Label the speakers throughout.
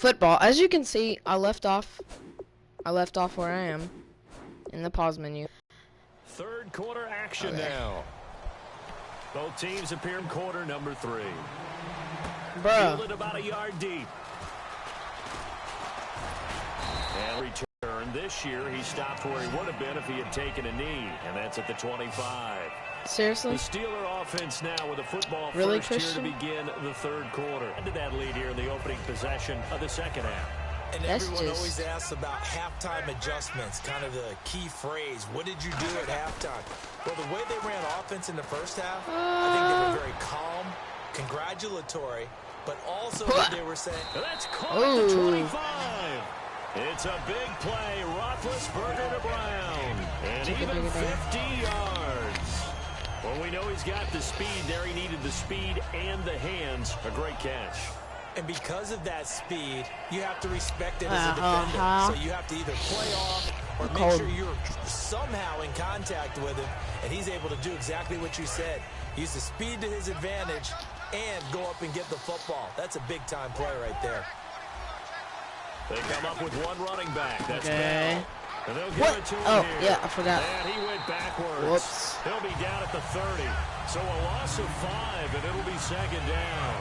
Speaker 1: Football. As you can see, I left off where I am in the pause menu.
Speaker 2: Third quarter action now. Both teams appear in quarter number 3.
Speaker 1: Bruh.
Speaker 2: Fielded about a yard deep. And return this year, he stopped where he would have been if he had taken a knee, and that's at the 25.
Speaker 1: Seriously?
Speaker 2: The Steeler offense now with a football
Speaker 1: really,
Speaker 2: first here to begin the third quarter. Into that lead here in the opening possession of the second half.
Speaker 3: And everyone always asks about halftime adjustments, kind of the key phrase. What did you do at halftime? Well, the way they ran offense in the first half, I think they were very calm, congratulatory, but also what they were saying.
Speaker 2: That's caught at the 25. It's a big play. Roethlisberger to Brown. And even 50 yards. Well, we know he's got the speed there. He needed the speed and the hands. A great catch.
Speaker 3: And because of that speed, you have to respect it as a defender. So you have to either play off or make sure you're somehow in contact with him. And he's able to do exactly what you said. Use the speed to his advantage and go up and get the football. That's a big-time play right there.
Speaker 2: They come up with one running back. That's Bell. And they'll give it to him
Speaker 1: here. Yeah, I forgot.
Speaker 2: And he went backwards.
Speaker 1: Whoops.
Speaker 2: He'll be down at the 30. So a loss of 5, and it'll be second down.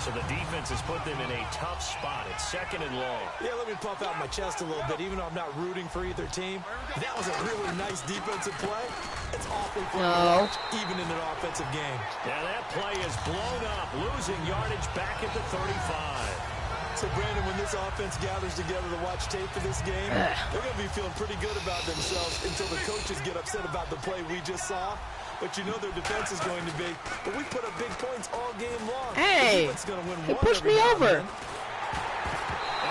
Speaker 2: So the defense has put them in a tough spot. It's second and long.
Speaker 3: Yeah, let me puff out my chest a little bit, even though I'm not rooting for either team. That was a really nice defensive play. It's awfully fun to watch, even in an offensive game.
Speaker 2: Yeah, that play is blown up, losing yardage back at the 35.
Speaker 3: So, Brandon, when this offense gathers together to watch tape for this game, they're going to be feeling pretty good about themselves until the coaches get upset about the play we just saw. But you know their defense is going to be. But we put up big points all game long.
Speaker 1: Hey, he pushed me over.
Speaker 2: And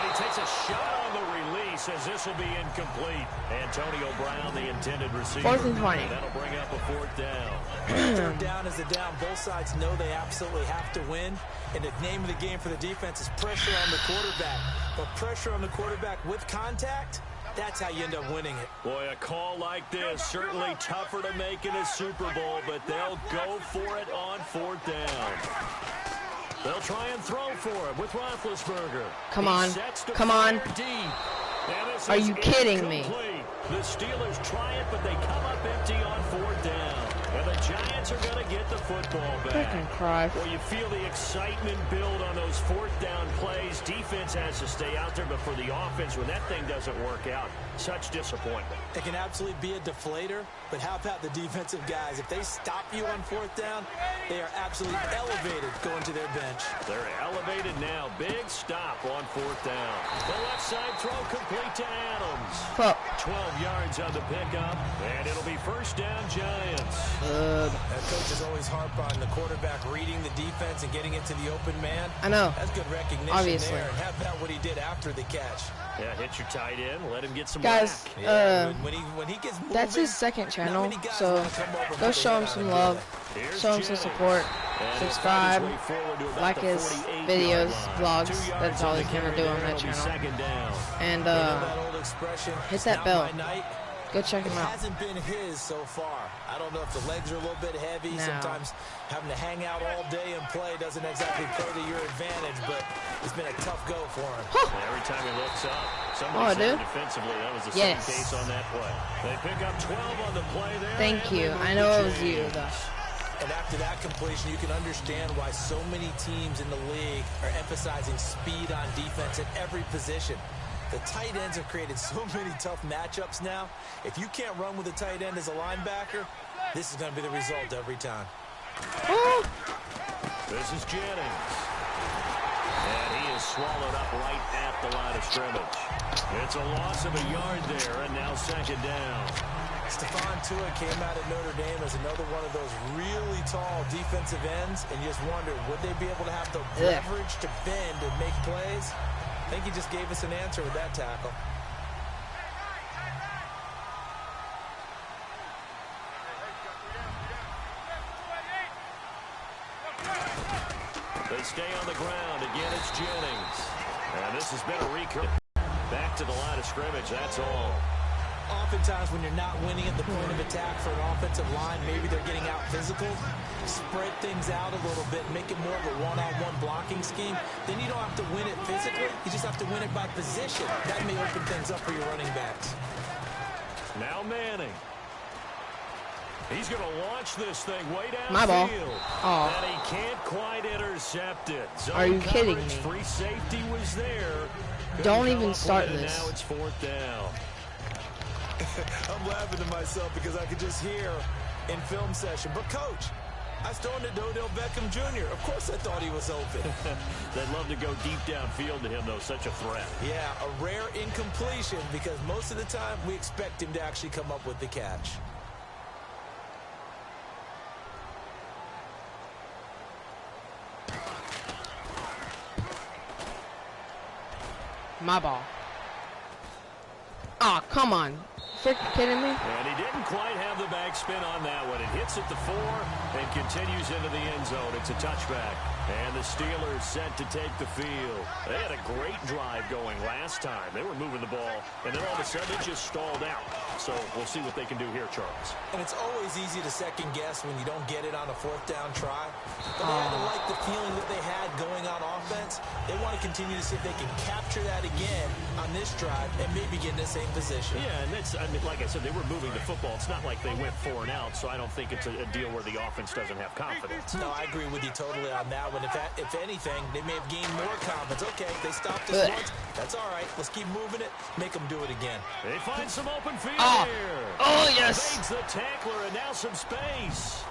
Speaker 2: he takes a shot on the release as this will be incomplete. Antonio Brown, the intended receiver.
Speaker 1: 4th and 20.
Speaker 2: That'll bring up a 4th down.
Speaker 3: Third down is a down. Both sides know they absolutely have to win. And the name of the game for the defense is pressure on the quarterback. But pressure on the quarterback with contact, that's how you end up winning it.
Speaker 2: Boy, a call like this, certainly tougher to make in a Super Bowl, but they'll go for it on 4th down. They'll try and throw for it with Roethlisberger.
Speaker 1: Come on. Come on. Are you kidding me?
Speaker 2: The Steelers try it, but they come up empty on 4th down. And the Giants are going to get the football back.
Speaker 1: Freaking cry.
Speaker 2: Well, you feel the excitement build on those 4th down plays. Defense has to stay out there, but for the offense, when that thing doesn't work out, such disappointment.
Speaker 3: It can absolutely be a deflator, but how about the defensive guys? If they stop you on 4th down, they are absolutely elevated going to their bench.
Speaker 2: They're elevated now. Big stop on 4th down. The left side throw complete to Adams. 12 yards on the pickup, and it'll be 1st down Giants.
Speaker 3: That coach is always harp on the quarterback reading the defense and getting into the open man.
Speaker 1: I know.
Speaker 3: That's good recognition
Speaker 1: obviously
Speaker 3: there. And how about what he did after the catch?
Speaker 2: Yeah, hit your tight end, let him get some
Speaker 1: guys,
Speaker 3: when he gets moving,
Speaker 1: that's his 2nd channel, so go show him some love, show him some support, subscribe, like his videos, vlogs. That's all he's gonna do on that channel. And hit that bell. Go check him out.
Speaker 3: It hasn't been his so far. I don't know if the legs are a little bit heavy.
Speaker 1: No.
Speaker 3: Sometimes having to hang out all day and play doesn't exactly play to your advantage, but it's been a tough go for him.
Speaker 2: Every time he looks up, somebody said defensively, that was the same case on that play. They pick up 12 on the play there.
Speaker 1: Thank you. I know it was you, though.
Speaker 3: And after that completion, you can understand why so many teams in the league are emphasizing speed on defense at every position. The tight ends have created so many tough matchups now. If you can't run with a tight end as a linebacker, this is going to be the result every time.
Speaker 2: This is Jennings. And he is swallowed up right at the line of scrimmage. It's a loss of a yard there, and now 2nd down.
Speaker 3: Stephon Tuitt came out at Notre Dame as another one of those really tall defensive ends, and you just wonder, would they be able to have the leverage to bend and make plays? I think he just gave us an answer with that tackle.
Speaker 2: They stay on the ground. Again, it's Jennings. And this has been a recurrent. Back to the line of scrimmage, that's all.
Speaker 3: Oftentimes when you're not winning at the point of attack for an offensive line, maybe they're getting out physical, spread things out a little bit, make it more of a one-on-one blocking scheme. Then you don't have to win it physically. You just have to win it by position. That may open things up for your running backs.
Speaker 2: Now Manning. He's going to launch this thing way downfield.
Speaker 1: My ball. Oh.
Speaker 2: And he can't quite intercept it. Zone
Speaker 1: Are you kidding me?
Speaker 2: Free safety was there.
Speaker 1: Don't even start this.
Speaker 2: Now it's 4th down.
Speaker 3: I'm laughing to myself because I could just hear in film session. But, Coach, I was throwing it to Odell Beckham Jr. Of course I thought he was open.
Speaker 2: They'd love to go deep downfield to him, though. Such a threat.
Speaker 3: Yeah, a rare incompletion because most of the time we expect him to actually come up with the catch.
Speaker 1: My ball. Oh, come on. Freaking kidding me?
Speaker 2: And he didn't quite have the backspin on that one. It hits at the 4 and continues into the end zone. It's a touchback. And the Steelers set to take the field. They had a great drive going last time. They were moving the ball, and then all of a sudden it just stalled out. So we'll see what they can do here, Charles.
Speaker 3: And it's always easy to second guess when you don't get it on a 4th down try. But they had to like the feeling that they had going on offense. They want to continue to see if they can capture that again on this drive and maybe get in the same position.
Speaker 2: Yeah, and that's, I mean, like I said, they were moving the football. It's not like they went 4 and out, so I don't think it's a deal where the offense doesn't have confidence.
Speaker 3: No, I agree with you totally on that one. If anything, they may have gained more confidence. Okay, they stopped us once. That's all right. Let's keep moving it. Make them do it again.
Speaker 2: They find some open field here.
Speaker 1: Oh, yes.
Speaker 2: Fades the tackler, and now some space.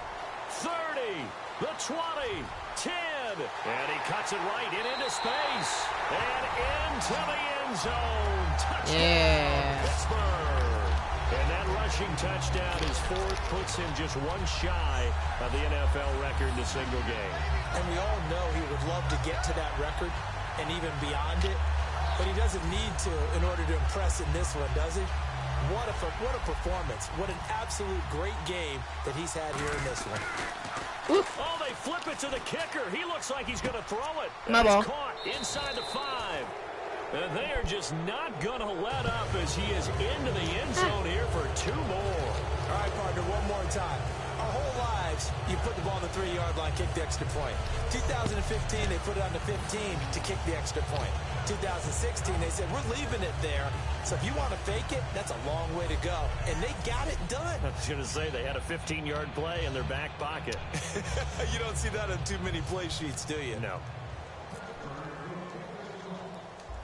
Speaker 2: 30, the 20, 10. And he cuts it right into space. And into the end zone. Touchdown, Pittsburgh. And that rushing touchdown, his 4th, puts him just one shy of the NFL record in a single game.
Speaker 3: And we all know he would love to get to that record and even beyond it. But he doesn't need to in order to impress in this one, does he? What a performance. What an absolute great game that he's had here in this one.
Speaker 2: Oh, they flip it to the kicker. He looks like he's going to throw it.
Speaker 1: My ball.
Speaker 2: Caught inside the 5. And they are just not going to let up as he is into the end zone here for 2 more.
Speaker 3: All right, partner, one more time. Our whole lives, you put the ball on the 3-yard line, kick the extra point. 2015, they put it on the 15 to kick the extra point. 2016, they said, we're leaving it there. So if you want to fake it, that's a long way to go. And they got it done.
Speaker 2: I was going to say, they had a 15-yard play in their back pocket.
Speaker 3: You don't see that on too many play sheets, do you?
Speaker 2: No.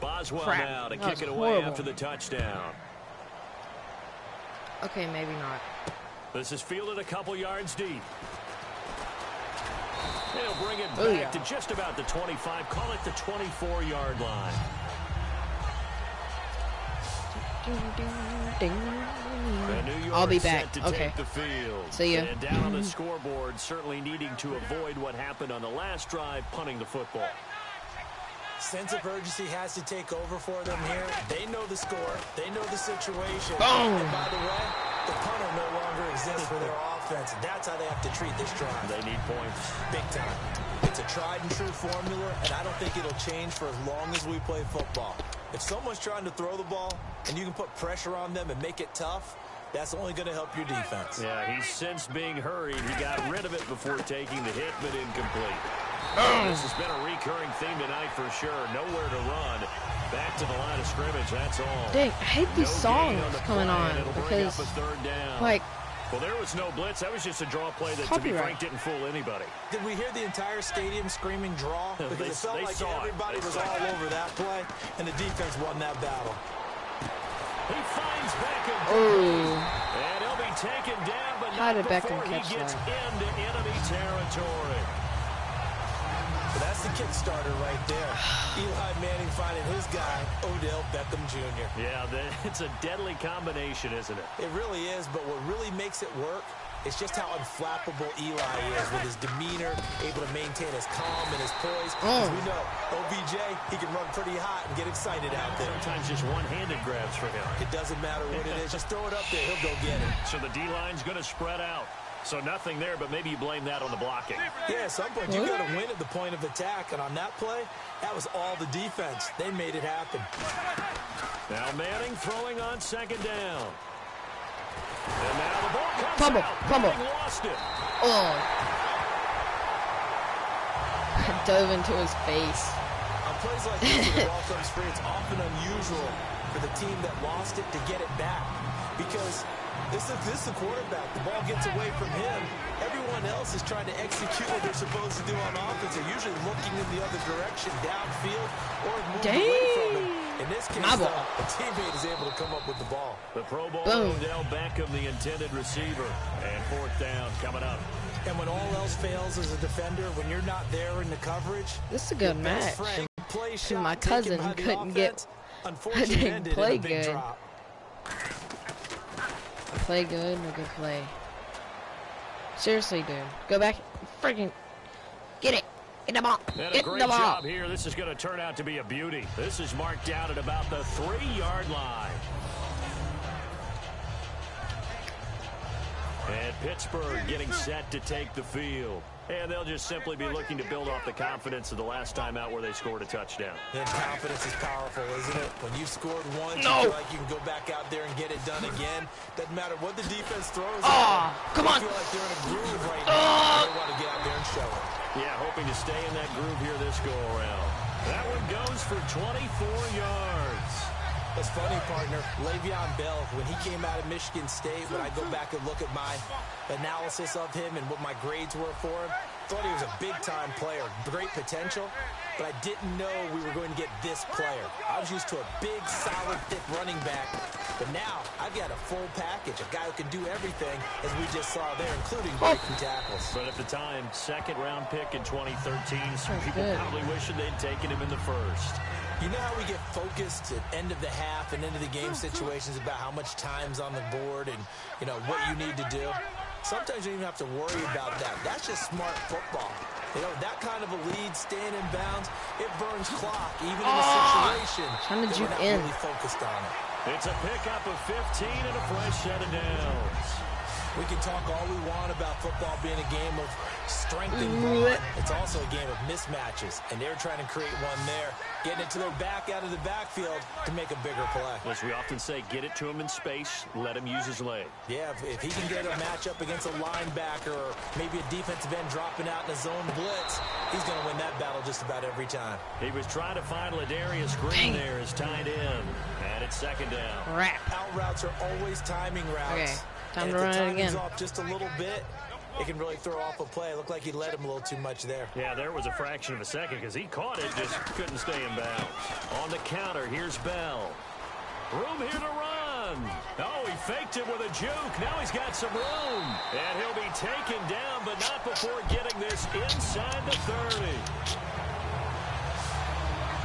Speaker 2: Boswell now to kick it
Speaker 1: horrible.
Speaker 2: away after the touchdown.
Speaker 1: Okay, maybe not.
Speaker 2: This is fielded a couple yards deep. They'll bring it back to just about the 25. Call it the 24-yard line.
Speaker 1: I'll be back.
Speaker 2: To
Speaker 1: okay.
Speaker 2: take the field.
Speaker 1: See ya.
Speaker 2: And down on the scoreboard, certainly needing to avoid what happened on the last drive, punting the football.
Speaker 3: Sense of urgency has to take over for them here. They know the score. They know the situation.
Speaker 1: Boom.
Speaker 3: And by the way, the punter no longer exists for their offense. That's how they have to treat this drive.
Speaker 2: They need points.
Speaker 3: Big time. It's a tried and true formula, and I don't think it'll change for as long as we play football. If someone's trying to throw the ball and you can put pressure on them and make it tough, that's only going to help your defense.
Speaker 2: Yeah, he's since being hurried. He got rid of it before taking the hit, but incomplete. This has been a recurring theme tonight for sure. Nowhere to run. Back to the line of scrimmage, that's all.
Speaker 1: Dang, I hate these songs coming on because, like,
Speaker 2: well, there was no blitz. That was just a draw play that, to be frank, didn't fool anybody.
Speaker 3: Did we hear the entire stadium screaming draw? Because it felt like everybody was all over that play, and the defense won that battle.
Speaker 2: He finds Beckham. And he'll be taken down, but not before he gets into enemy territory.
Speaker 3: But that's the kickstarter right there. Eli Manning finding his guy, Odell Beckham Jr.
Speaker 2: Yeah, it's a deadly combination, isn't it?
Speaker 3: It really is, but what really makes it work is just how unflappable Eli is with his demeanor, able to maintain his calm and his poise. As we know, OBJ, he can run pretty hot and get excited out there.
Speaker 2: Sometimes just one-handed grabs for him.
Speaker 3: It doesn't matter what it is. Just throw it up there. He'll go get it.
Speaker 2: So the D-line's going to spread out. So nothing there, but maybe you blame that on the blocking.
Speaker 3: Yeah, at some point you got to win at the point of attack, and on that play, that was all the defense. They made it happen.
Speaker 2: Now Manning throwing on second down. And now the ball comes
Speaker 1: Fumble,
Speaker 2: out.
Speaker 1: fumble.
Speaker 2: Lost it.
Speaker 1: Oh. Dove into his face.
Speaker 3: On plays like this, when the ball comes free, it's often unusual for the team that lost it to get it back. Because this is the quarterback. The ball gets away from him. Everyone else is trying to execute what they're supposed to do on offense. They're usually looking in the other direction, downfield, or moved away from him. In this case, though, a teammate is able to come up with the ball.
Speaker 2: The Pro Bowl Odell Beckham, the intended receiver. And 4th down coming up. And
Speaker 3: when all else fails as a defender, when you're not there in the coverage,
Speaker 1: this is a good match. My cousin couldn't get, didn't play good. Play good, no good play. Seriously, dude, go back, freaking get it. Get the ball.
Speaker 2: And a great job here. This is going to turn out to be a beauty. This is marked out at about the 3-yard line. And Pittsburgh getting set to take the field. And they'll just simply be looking to build off the confidence of the last time out where they scored a touchdown.
Speaker 3: And confidence is powerful, isn't it? When you've scored once, you feel like you can go back out there and get it done again. Doesn't matter what the defense throws.
Speaker 1: Come on.
Speaker 3: They feel like they're in a groove right now. They want to get out there and show it.
Speaker 2: Yeah, hoping to stay in that groove here this go-around. That one goes for 24 yards.
Speaker 3: It's funny, partner. Le'Veon Bell, when he came out of Michigan State, when I go back and look at my analysis of him and what my grades were for him, thought he was a big-time player, great potential, but I didn't know we were going to get this player. I was used to a big, solid, thick running back, but now I've got a full package, a guy who can do everything, as we just saw there, including breaking tackles.
Speaker 2: But at the time, 2nd-round pick in 2013, some people probably wishing they'd taken him in the 1st.
Speaker 3: You know how we get focused at end of the half and into the game situations about how much time's on the board and, you know, what you need to do? Sometimes you don't even have to worry about that. That's just smart football. You know, that kind of a lead, staying in bounds, it burns clock, even in a situation
Speaker 1: trying to juke
Speaker 3: in.
Speaker 1: in.
Speaker 3: Really focused on it.
Speaker 2: It's a pickup of 15 and a fresh set of downs.
Speaker 3: We can talk all we want about football being a game of strength and brawn. It's also a game of mismatches, and they're trying to create one there, getting it to their back out of the backfield to make a bigger play.
Speaker 2: As we often say, get it to him in space, let him use his leg.
Speaker 3: Yeah, if he can get a matchup against a linebacker or maybe a defensive end dropping out in a zone blitz, he's going to win that battle just about every time.
Speaker 2: He was trying to find Ladarius Green there as tight end, and it's 2nd down.
Speaker 3: Out routes are always timing routes.
Speaker 1: Okay. Time
Speaker 3: and
Speaker 1: to run
Speaker 3: if the
Speaker 1: it again.
Speaker 3: timing's off just a little bit, it can really throw off a play. It looked like he led him a little too much there.
Speaker 2: Yeah, there was a fraction of a second because he caught it, just couldn't stay in bounds. On the counter, here's Bell. Room here to run. Oh, he faked it with a juke. Now he's got some room. And he'll be taken down, but not before getting this inside the 30.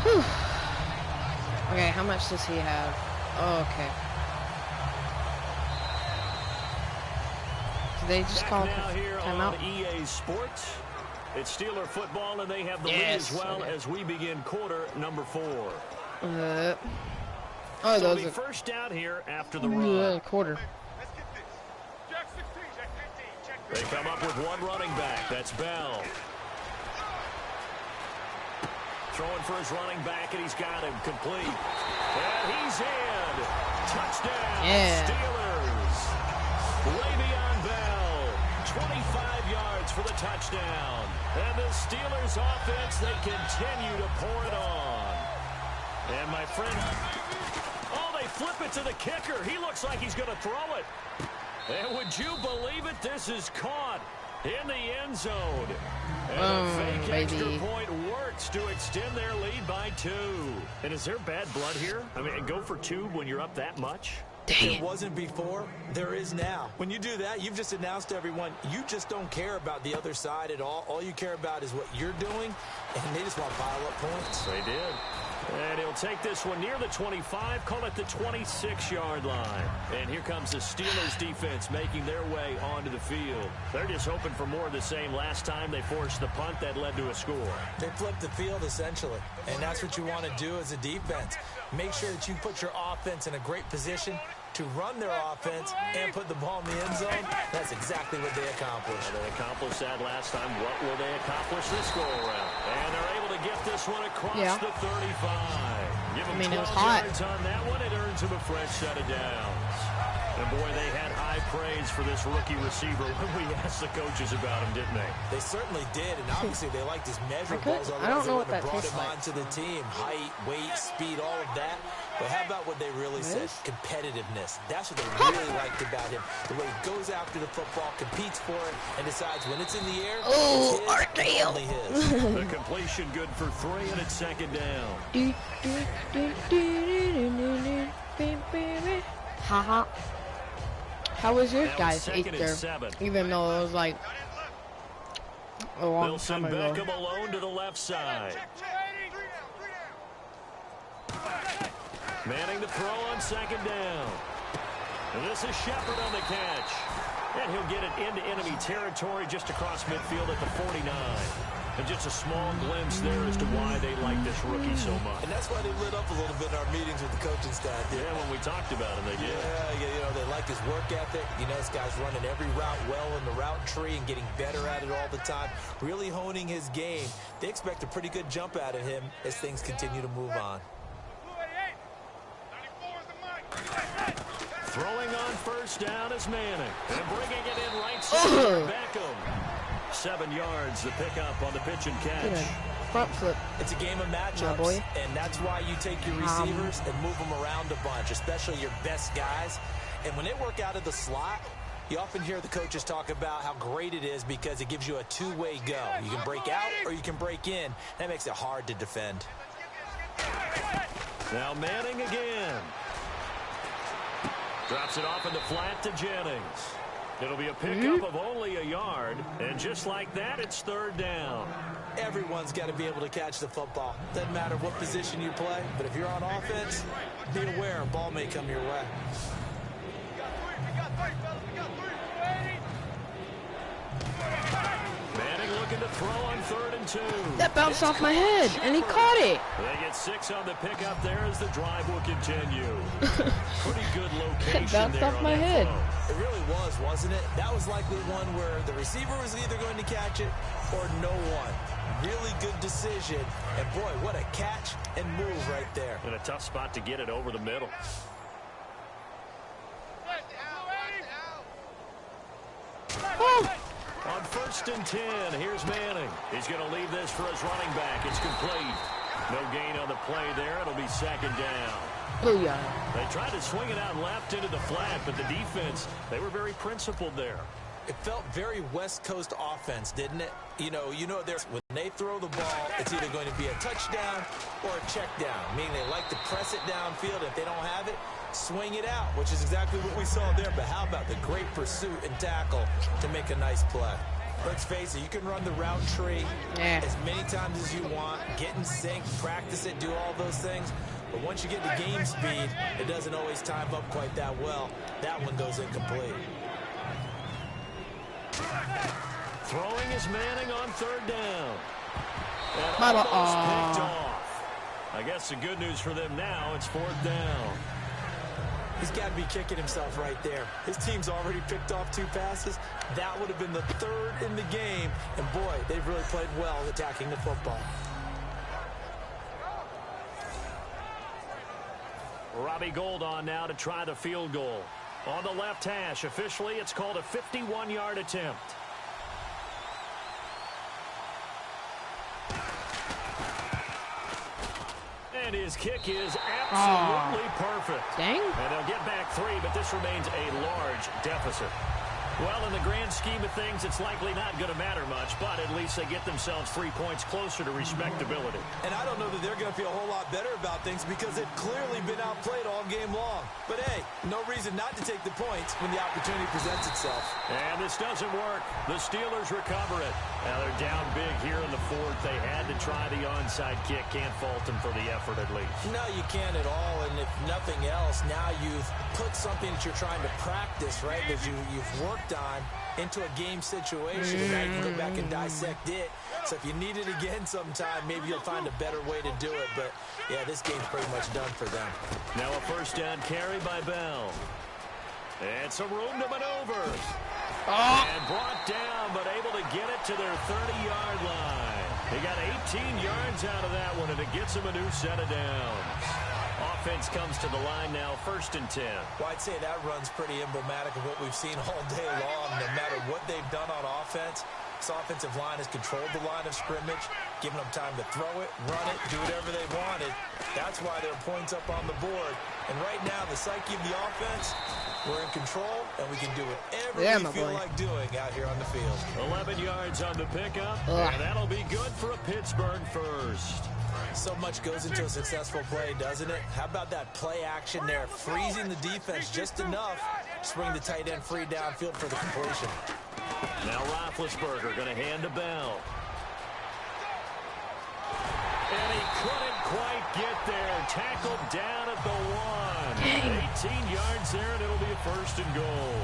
Speaker 1: Whew. Okay, how much does he have? Oh, okay. They just call timeout.
Speaker 2: EA Sports. It's Steeler football, and they have the lead as well as we begin quarter number 4.
Speaker 1: Oh,
Speaker 2: so
Speaker 1: those are
Speaker 2: first down here after the run.
Speaker 1: Quarter.
Speaker 2: They come up with one running back. That's Bell. Throwing for his running back, and he's got him complete. And he's in. Touchdown, Steelers. Le'Veon Bell, 25 yards for the touchdown. And the Steelers offense, they continue to pour it on. And my friend, they flip it to the kicker. He looks like he's going to throw it. And would you believe it? This is caught in the end zone. And a fake extra point works to extend their lead by 2. And is there bad blood here? I mean, go for 2 when you're up that much?
Speaker 3: There wasn't before, there is now. When you do that, you've just announced to everyone, you just don't care about the other side at all. All you care about is what you're doing, and they just want to pile up points.
Speaker 2: They did. And he'll take this one near the 25, call it the 26-yard line. And here comes the Steelers defense making their way onto the field. They're just hoping for more of the same. Last time they forced the punt that led to a score.
Speaker 3: They flipped the field, essentially. And that's what you want to do as a defense. Make sure that you put your offense in a great position to run their offense and put the ball in the end zone. That's exactly what they accomplished.
Speaker 2: And they accomplished that last time. What will they accomplish this go-around? And they're able to get this one across the 35. Give them 12 yards on that one. It earns them a fresh set of downs. And boy, they had high praise for this rookie receiver when we asked the coaches about him, didn't they?
Speaker 3: They certainly did, and obviously they liked his measurables.
Speaker 1: I don't know what that
Speaker 3: brought
Speaker 1: tastes
Speaker 3: him
Speaker 1: like.
Speaker 3: onto the team. Height, weight, speed, all of that. But how about what they really said? Competitiveness. That's what they really liked about him. The way he goes after the football, competes for it, and decides when it's in the air,
Speaker 1: oh,
Speaker 3: it's his, only his.
Speaker 2: The completion good for 3, and it's second down.
Speaker 1: Haha. How was your guys' 8 there? Even though it was like a long time ago.
Speaker 2: Beckham alone to the left side. Manning the throw on second down. And this is Shepard on the catch. And he'll get it into enemy territory just across midfield at the 49. And just a small glimpse there as to why they like this rookie so much.
Speaker 3: And that's why they lit up a little bit in our meetings with the coaching staff.
Speaker 2: Yeah, when we talked about him, they did.
Speaker 3: Yeah, you know, they like his work ethic. You know, this guy's running every route well in the route tree and getting better at it all the time. Really honing his game. They expect a pretty good jump out of him as things continue to move on.
Speaker 2: Throwing on first down is Manning. And bringing it in right side, Beckham. 7 yards, the pickup on the pitch and catch.
Speaker 1: Front flip.
Speaker 3: It's a game of matchups, and that's why you take your receivers and move them around a bunch, especially your best guys. And when they work out of the slot, you often hear the coaches talk about how great it is because it gives you a two-way go. You can break out or you can break in. That makes it hard to defend.
Speaker 2: Now Manning again. Drops it off in the flat to Jennings. It'll be a pickup of only a yard, and just like that, it's third down.
Speaker 3: Everyone's got to be able to catch the football. Doesn't matter what position you play, but if you're on offense, be aware a ball may come your way.
Speaker 2: Manning looking to throw on 3rd and 2.
Speaker 1: That bounced off my head, and he caught it.
Speaker 2: They get 6 on the pickup there as the drive will continue. Pretty good location
Speaker 1: that bounced
Speaker 2: there
Speaker 1: off my head.
Speaker 3: It really was, wasn't it? That was likely one where the receiver was either going to catch it or no one. Really good decision. And boy, what a catch and move right there.
Speaker 2: And a tough spot to get it over the middle. On 1st and 10, here's Manning. He's going to leave this for his running back. It's complete. No gain on the play there. It'll be second down.
Speaker 1: Oh, yeah.
Speaker 2: They tried to swing it out left into the flat, but the defense, they were very principled there.
Speaker 3: It felt very West Coast offense, didn't it? You know, when they throw the ball, it's either going to be a touchdown or a check down, meaning they like to press it downfield. If they don't have it, swing it out, which is exactly what we saw there. But how about the great pursuit and tackle to make a nice play? Let's face it, you can run the route tree as many times as you want, get in sync, practice it, do all those things. But once you get to game speed, it doesn't always time up quite that well. That one goes incomplete.
Speaker 2: Throwing is Manning on 3rd down. And almost picked off. I guess the good news for them now, it's 4th down.
Speaker 3: He's got to be kicking himself right there. His team's already picked off 2 passes. That would have been the 3rd in the game. And boy, they've really played well attacking the football.
Speaker 2: Robbie Gould on now to try the field goal. On the left hash, officially it's called a 51-yard attempt. And his kick is absolutely perfect.
Speaker 1: Dang.
Speaker 2: And they'll get back 3, but this remains a large deficit. Well, in the grand scheme of things, it's likely not going to matter much, but at least they get themselves 3 points closer to respectability.
Speaker 3: And I don't know that they're going to feel a whole lot better about things because they've clearly been outplayed all game long. But hey, no reason not to take the points when the opportunity presents itself.
Speaker 2: And this doesn't work. The Steelers recover it. Now they're down big here in the 4th. They had to try the onside kick. Can't fault them for the effort at least.
Speaker 3: No, you can't at all. And if nothing else, now you've put something that you're trying to practice, right, that you've worked on into a game situation, and now you can go back and dissect it. So if you need it again sometime, maybe you'll find a better way to do it. But, yeah, this game's pretty much done for them.
Speaker 2: Now a 1st down carry by Bell. And some room to maneuver. And brought down, but able to get it to their 30-yard line. He got 18 yards out of that one, and it gets him a new set of downs. Offense comes to the line now, 1st and 10.
Speaker 3: Well, I'd say that run's pretty emblematic of what we've seen all day long. No matter what they've done on offense, this offensive line has controlled the line of scrimmage, giving them time to throw it, run it, do whatever they wanted. That's why there are points up on the board. And right now, the psyche of the offense, we're in control, and we can do whatever we feel like doing out here on the field.
Speaker 2: 11 yards on the pickup, and that'll be good for a Pittsburgh first.
Speaker 3: So much goes into a successful play, doesn't it? How about that play action there? Freezing the defense just enough to bring the tight end free downfield for the completion.
Speaker 2: Now Roethlisberger going to hand to Bell. And he couldn't quite get there. Tackled down at the 1. 18 yards there, and it'll be a 1st and goal.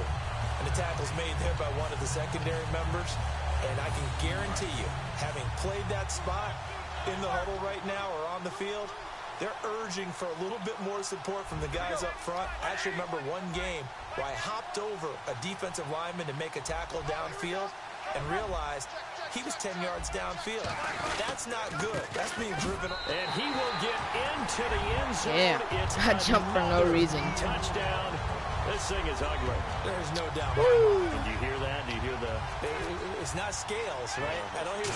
Speaker 3: And the tackle's made there by one of the secondary members. And I can guarantee you, having played that spot in the huddle right now or on the field, they're urging for a little bit more support from the guys up front. I actually remember one game where I hopped over a defensive lineman to make a tackle downfield and realized he was 10 yards downfield. That's not good. That's being driven.
Speaker 2: And he will get into the end zone.
Speaker 1: Yeah,
Speaker 2: it's
Speaker 1: I jumped for no reason.
Speaker 2: Touchdown. This thing is ugly.
Speaker 3: There's no doubt.
Speaker 2: Did you hear that? Do you hear the...
Speaker 3: It's not scales, right? I don't hear...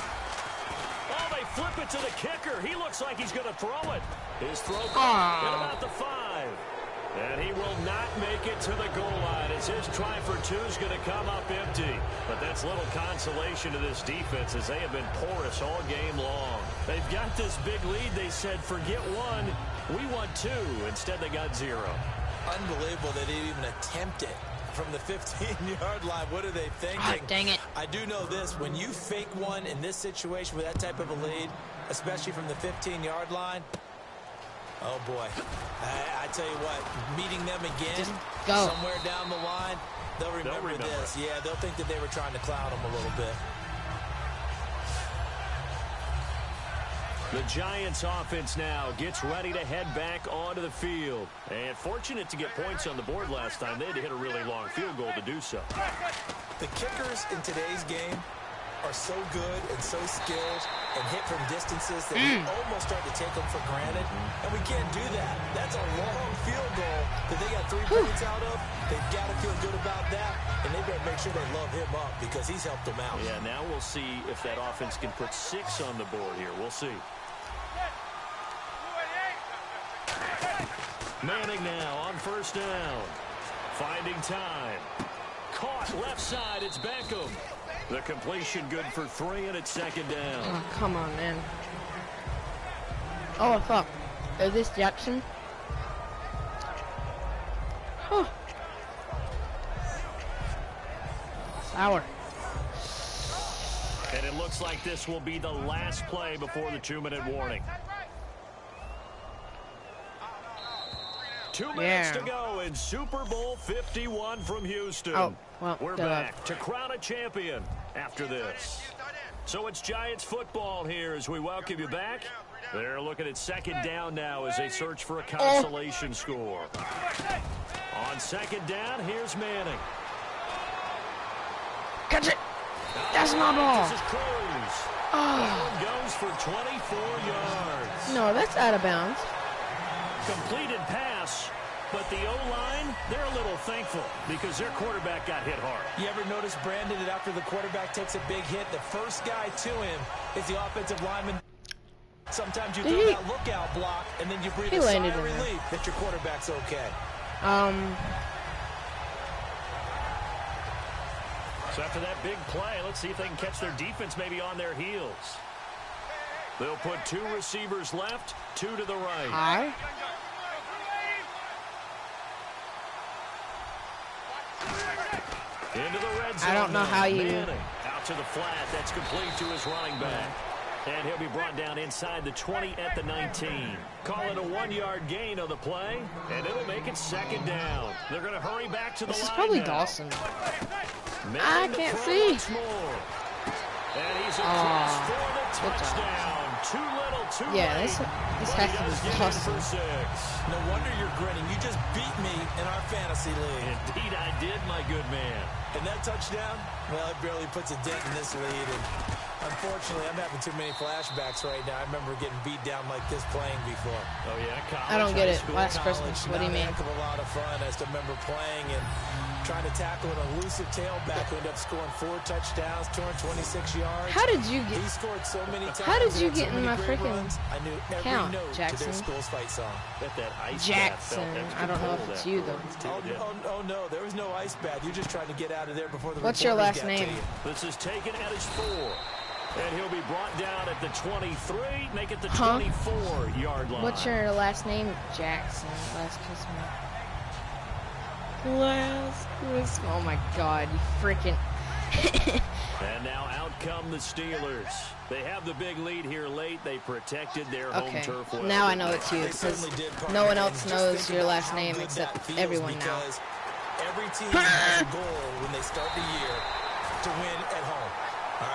Speaker 2: Oh, they flip it to the kicker. He looks like he's going to throw it. His throw at about the 5. And he will not make it to the goal line as his try for 2 is going to come up empty. But that's little consolation to this defense as they have been porous all game long. They've got this big lead. They said, forget 1. We want 2. Instead, they got 0.
Speaker 3: Unbelievable that they even attempt it. From the 15-yard line, what are they thinking?
Speaker 1: Oh, dang it.
Speaker 3: I do know this. When you fake one in this situation with that type of a lead, especially from the 15-yard line, oh, boy. I tell you what, meeting them again somewhere down the line, they'll remember this. Yeah, they'll think that they were trying to cloud them a little bit.
Speaker 2: The Giants offense now gets ready to head back onto the field. And fortunate to get points on the board last time. They had to hit a really long field goal to do so.
Speaker 3: The kickers in today's game are so good and so skilled and hit from distances that we almost start to take them for granted. And we can't do that. That's a long field goal that they got 3 points out of. They've got to feel good about that. And they better make sure they love him up because he's helped them out.
Speaker 2: Yeah, now we'll see if that offense can put 6 on the board here. We'll see. Manning now on 1st down. Finding time. Caught left side. It's Beckham. The completion good for 3, and it's 2nd down.
Speaker 1: Oh, come on, man. Oh, fuck. Is this Jackson? Oh. Sour.
Speaker 2: And it looks like this will be the last play before the 2-minute warning. 2 minutes to go in Super Bowl 51 from Houston.
Speaker 1: Oh, well,
Speaker 2: we're back to crown a champion after this. So it's Giants football here as we welcome you back. They're looking at 2nd down now as they search for a consolation score. On 2nd down, here's Manning.
Speaker 1: Catch it! That's my ball.
Speaker 2: This is Cruz. That one goes for 24 yards.
Speaker 1: No, that's out of bounds.
Speaker 2: Completed pass, but the O-line, they're a little thankful because their quarterback got hit hard.
Speaker 3: You ever notice, Brandon, that after the quarterback takes a big hit, the first guy to him is the offensive lineman? Sometimes you throw that lookout block, and then you breathe a sigh of relief that your quarterback's okay.
Speaker 2: So after that big play, let's see if they can catch their defense maybe on their heels. They'll put 2 receivers left, 2 to the right. Into the red zone.
Speaker 1: I don't know how you...
Speaker 2: Manning out to the flat. That's complete to his running back. And he'll be brought down inside the 20 at the 19. Call it a 1-yard gain on the play, and it'll make it 2nd down. They're going to hurry back to the line.
Speaker 1: This is probably
Speaker 2: now.
Speaker 1: Dawson.
Speaker 2: Manning
Speaker 1: I can't see.
Speaker 2: And he's across for the touchdown. Too little, too
Speaker 1: yeah,
Speaker 2: late.
Speaker 1: This has to be Dawson.
Speaker 3: No wonder you're grinning. You just beat me in our fantasy league.
Speaker 2: Indeed, I did, my good man.
Speaker 3: And that touchdown, well, it barely puts a dent in this lead. And Unfortunately, I'm having too many flashbacks right now. I remember getting beat down like this playing before.
Speaker 2: Oh, yeah, college,
Speaker 1: I don't get it.
Speaker 2: school,
Speaker 1: Last Christmas. What do you mean?
Speaker 3: A lot of fun. I just remember playing and trying to tackle an elusive tailback who ended up scoring 4 touchdowns, 226 yards.
Speaker 1: How did you get?
Speaker 3: He scored so many times.
Speaker 1: How did you get in my freaking
Speaker 3: I knew every
Speaker 1: count,
Speaker 3: note
Speaker 1: Jackson?
Speaker 3: to their school's fight song.
Speaker 1: Jackson. I don't know if it's you though.
Speaker 3: Oh no, there was no ice bath. You're just trying to get out of there before the.
Speaker 1: What's your last name?
Speaker 2: This is taken at his 4. And he'll be brought down at the 23, make it the 24-yard line.
Speaker 1: What's your last name? Jackson. Last Christmas. Oh my God, you freaking.
Speaker 2: And now out come the Steelers. They have the big lead here late. They protected their home turf well.
Speaker 1: Now I know it's you because no one else knows your last name except everyone now.
Speaker 3: Every team has a goal when they start the year to win at home.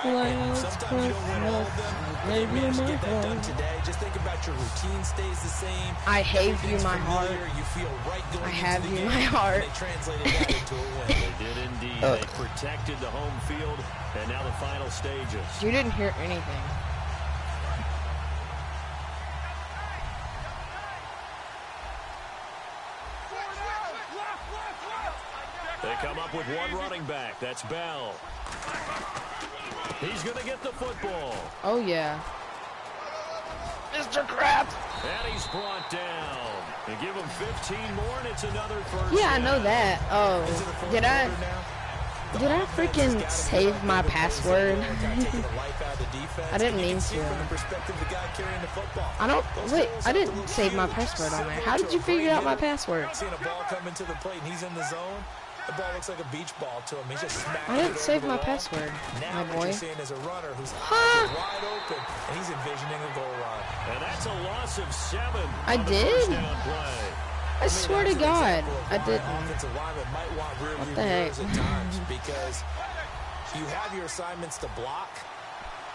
Speaker 3: And sometimes you don't win all of them, but you manage to get that done today. Just think about your routine stays the same.
Speaker 1: I have you my heart.
Speaker 3: You feel right going
Speaker 1: I have
Speaker 3: into the
Speaker 1: you
Speaker 3: game,
Speaker 1: my heart.
Speaker 3: They translated that into a win.
Speaker 2: They did indeed. They protected the home field, and now the final stages.
Speaker 1: You didn't hear anything.
Speaker 2: They come up with one running back. That's Bell. He's going to get the football.
Speaker 1: Oh, yeah. Mr. Crab.
Speaker 2: And he's brought down. They give him 15 more, and it's another first
Speaker 1: Yeah, I know
Speaker 2: down.
Speaker 1: that. Oh, did I freaking save my password? I didn't mean to. I didn't save my password on there. How did you figure out my password?
Speaker 3: Seeing a ball come into the plate, and he's in the zone. The ball looks like a beach ball to him. He's just smacking
Speaker 1: I didn't
Speaker 3: it
Speaker 1: save
Speaker 3: over
Speaker 1: my
Speaker 3: the wall.
Speaker 1: password,
Speaker 3: Now
Speaker 1: my
Speaker 3: what
Speaker 1: boy.
Speaker 3: you're seeing is a runner who's wide open, and he's envisioning a goal line.
Speaker 2: And that's a loss of 7.
Speaker 1: I
Speaker 2: on the
Speaker 1: did?
Speaker 2: first down play.
Speaker 1: I swear to God, I didn't.
Speaker 3: Offensive lineman might want rear
Speaker 1: What
Speaker 3: view
Speaker 1: the heck?
Speaker 3: mirrors at times because you have your assignments to block,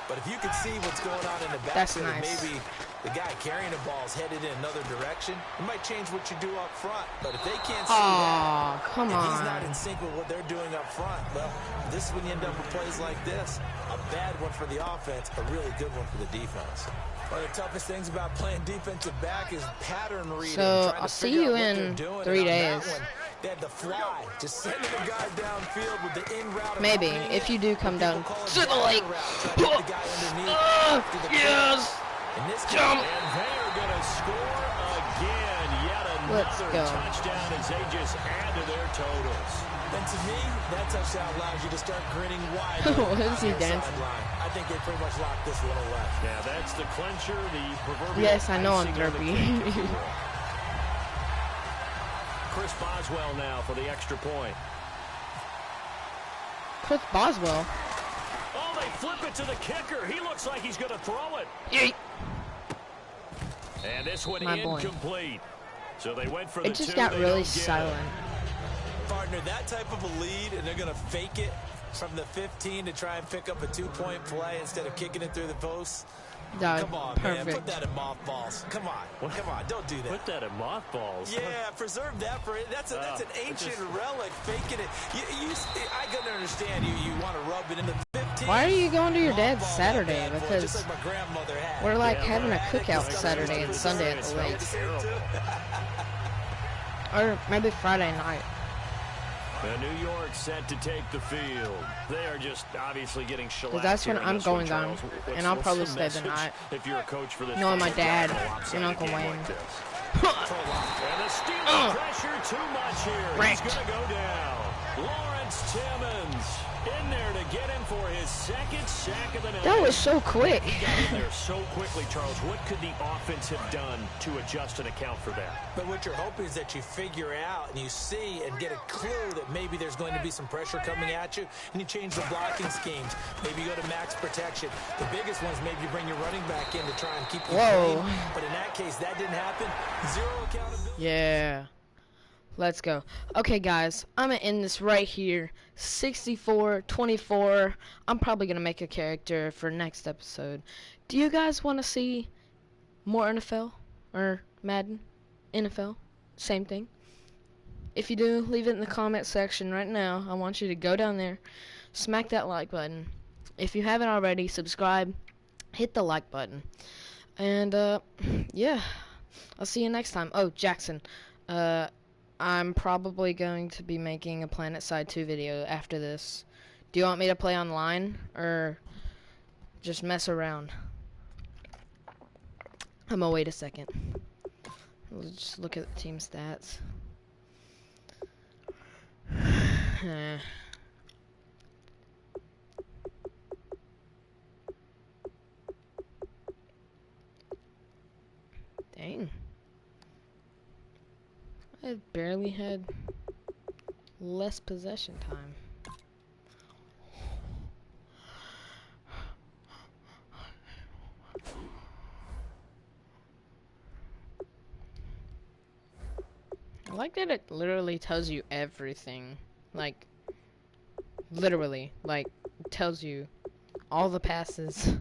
Speaker 3: but if you can see what's going on in the
Speaker 1: That's
Speaker 3: backfield,
Speaker 1: nice.
Speaker 3: maybe the guy carrying the ball is headed in another direction, it might change what you do up front. But if they can't see that,
Speaker 1: Come
Speaker 3: and he's not
Speaker 1: on.
Speaker 3: in sync with what they're doing up front, well, this is when you end up with plays like this. A bad one for the offense, a really good one for the defense. One of the toughest things about playing defensive back is pattern reading.
Speaker 1: So,
Speaker 3: trying to
Speaker 1: I'll see
Speaker 3: figure
Speaker 1: you
Speaker 3: out what
Speaker 1: in
Speaker 3: they're doing.
Speaker 1: 3
Speaker 3: And on that
Speaker 1: days.
Speaker 3: one, they had the fly, just sending the guy downfield with the in route.
Speaker 1: Maybe, if you do come down to the lake. Yes! Jump!
Speaker 2: And they're going to score again. Yet
Speaker 1: Let's
Speaker 2: another
Speaker 1: go.
Speaker 2: touchdown as they just add to their totals.
Speaker 3: And to me, that touchdown allows you to start grinning wide.
Speaker 1: What is he dancing?
Speaker 3: I think they pretty much locked this one away.
Speaker 2: Yeah, that's the clincher, the proverbial.
Speaker 1: Yes, I know I'm
Speaker 2: icing on the
Speaker 1: derpy.
Speaker 2: cake, if you will. Chris Boswell now for the extra point.
Speaker 1: Chris Boswell.
Speaker 2: Oh, they flip it to the kicker. He looks like he's going to throw it.
Speaker 1: Yeet.
Speaker 2: And this one
Speaker 1: My boy.
Speaker 2: incomplete. So they went for the
Speaker 1: It just
Speaker 2: 2.
Speaker 1: got
Speaker 2: They
Speaker 1: really
Speaker 2: don't get it.
Speaker 1: silent.
Speaker 3: Partner, that type of a lead, and they're going to fake it from the 15 to try and pick up a 2-point play instead of kicking it through the post.
Speaker 1: Dog,
Speaker 3: Come on, man. Put
Speaker 1: perfect.
Speaker 3: that in mothballs. Come on. Come on. Don't do that.
Speaker 2: Put that in mothballs.
Speaker 3: Yeah, preserve that for it. That's an ancient relic. Faking it. I can understand you want to rub it in the 15.
Speaker 1: Why are you going to your dad's
Speaker 3: Mothball
Speaker 1: Saturday?
Speaker 3: that bad boy,
Speaker 1: Because
Speaker 3: just like my grandmother had.
Speaker 1: we're like
Speaker 2: Yeah,
Speaker 1: having a
Speaker 2: right.
Speaker 1: cookout Saturday and Sunday at the lake.
Speaker 2: Terrible.
Speaker 1: Or maybe Friday night.
Speaker 2: New York set to take the field. They are just obviously getting shellacked.
Speaker 1: That's when
Speaker 2: here in
Speaker 1: I'm
Speaker 2: this one,
Speaker 1: going on,
Speaker 2: Charles. What's-
Speaker 1: and I'll
Speaker 2: what's
Speaker 1: probably
Speaker 2: the
Speaker 1: stay the
Speaker 2: message
Speaker 1: night.
Speaker 2: If you're a coach for this,
Speaker 1: Knowing my dad
Speaker 2: and
Speaker 1: and Uncle Wayne.
Speaker 2: And the Steelers pressure too much here.
Speaker 1: Right.
Speaker 2: He's going to go down. Lawrence Timmons in there to get him for his second sack of the night.
Speaker 1: That was so quick.
Speaker 2: He got in there so quickly, Charles. What could the offense have done to adjust and account for that?
Speaker 3: But what you're hoping is that you figure out and you see and get a clue that maybe there's going to be some pressure coming at you, and you change the blocking schemes. Maybe you go to max protection. The biggest one is maybe you bring your running back in to try and keep you
Speaker 1: Whoa.
Speaker 3: clean. But in that case, that didn't happen. Zero accountability.
Speaker 1: Yeah. Let's go. Okay, guys, I'm going to end this right here. 64-24. I'm probably going to make a character for next episode. Do you guys want to see more NFL or Madden? NFL? Same thing. If you do, leave it in the comment section right now. I want you to go down there, smack that like button. if you haven't already, subscribe, hit the like button, and yeah, I'll see you next time. Oh, Jackson, I'm probably going to be making a PlanetSide 2 video after this. Do you want me to play online or just mess around? I'm gonna wait a second. Let's just look at the team stats. Dang. I barely had less possession time. I like that it literally tells you everything. Like, literally, like, it tells you all the passes.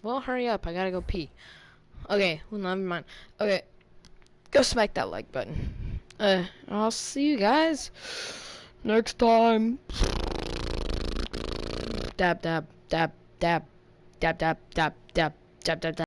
Speaker 1: Well, hurry up, I gotta go pee. Okay, well, never mind. Okay, go smack that like button. I'll see you guys next time. Dab, dab, dab, dab, dab, dab, dab, dab, dab, dab, dab.